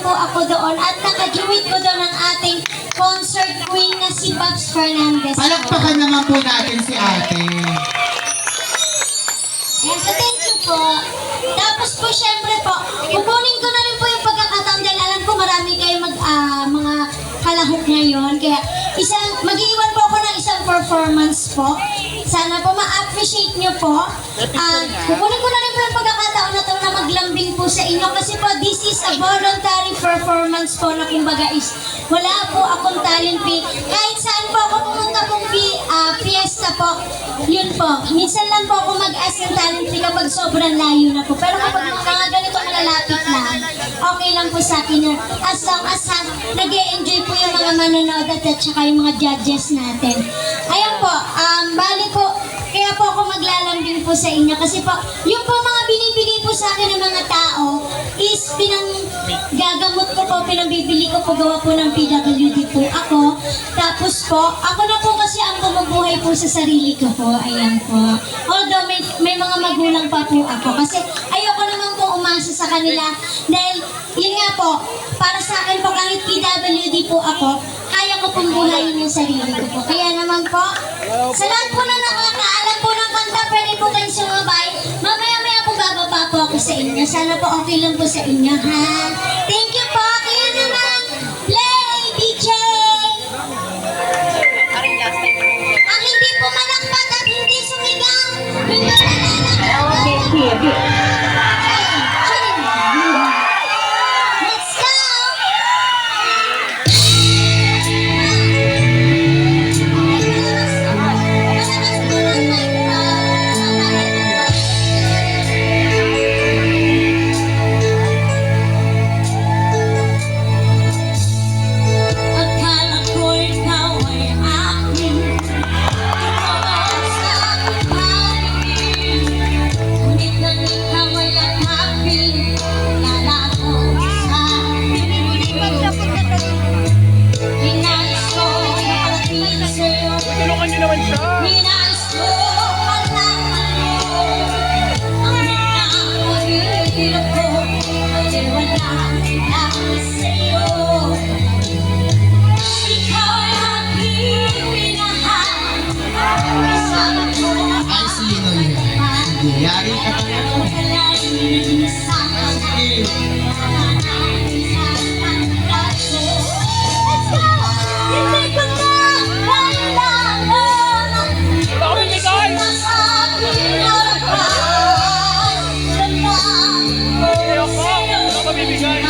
po ako doon at nakajuwit ko doon ang ating concert queen na si Babs Fernandez. Palakpakan naman po natin si ate. Yes, so thank you po. Tapos po, syempre po, kukunin ko na rin po yung pagkakataon dahil alam ko marami kayo mga kalahok ngayon. Kaya mag-iwan po ako ng isang performance po. Sana po ma-appreciate nyo po. Kukunin ko na rin po yung pagkakataon na ito na maglambing po sa inyo kasi po this is a voluntary performance po na kumbaga is wala po akong talent fee. Kahit saan po ako pumunta pong fiesta po, yun po. Minsan lang po ako mag-ask ng talent fee kapag sobrang layo na po. Pero kapag mga ganito malalapit lang, okay lang po sa akin yun. As long as nag-e-enjoy po yung mga manonood at saka yung mga judges natin. Ayan po, bali po, kaya po ako maglalambing po sa inyo kasi po, yung po mga binibigay po sa akin ng mga tao is gagamot ko po, pinambibili ko po, gawa po ng PWD po ako. Tapos po, ako na po kasi ang bumubuhay po sa sarili ko po. Ayan po. Although may mga magulang pa po ako kasi ayoko naman po umasa sa kanila dahil yun nga po, para sa akin po kahit PWD po ako, kaya ko pong buhayin yung sarili ko po. Kaya naman po, sa lahat po na nakakaalam po ng kanta, pwede po kayong sumabay. Mamaya-maya po bababa po ako sa inyo. Sana po okay lang po sa inyo, ha? Thank you po. Kaya naman, play, DJ! Ang hindi po malakpat at hindi sumigaw, hindi nananakot. Let's go! Tulungan niyo naman siya. Ay, sino yun? Sige, yari ka tayo. Dami ni guys! Kaya ko, ano ka bibigay?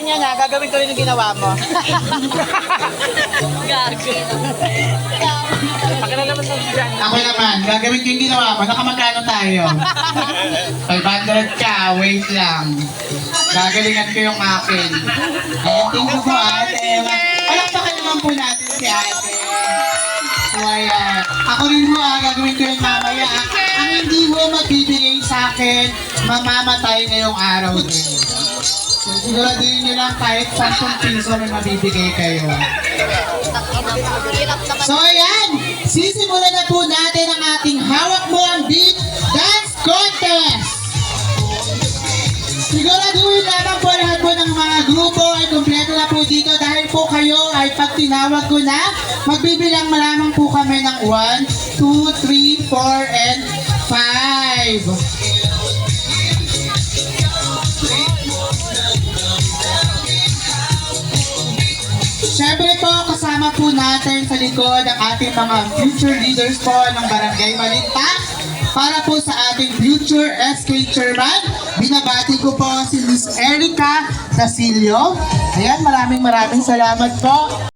niya na, gagawin ko rin yung ginawa mo. Pakita naman sa dyan. Ako naman, gagawin ko yung ginawa ko. Nakamagkano tayo? 500 ka, wait lang. Gagalingan ko yung akin. Ayan, thank you po ate. Palakpakan naman po natin si ate. So ayan, ako rin po gagawin ko yung mamaya. Ang hindi mo magbibigay sa akin, mamamatay ngayong araw din. So siguraduhin nyo lang kahit 10 piso may mabibigay kayo. So ayan, sisimulan na po natin ang ating hawak mo ang beat dance contest. Siguraduhin lamang po lahat po ng mga grupo ay kumpleto na po dito dahil po kayo ay pag tinawag ko na, magbibilang lamang po kami ng 1, 2, 3, 4, and 5. Siyempre po, kasama po natin sa likod ang ating mga future leaders po ng Barangay Malinta. Para po sa ating future SK Chairman, binabati ko po si Miss Erica Dasilio. Ayan, maraming salamat po.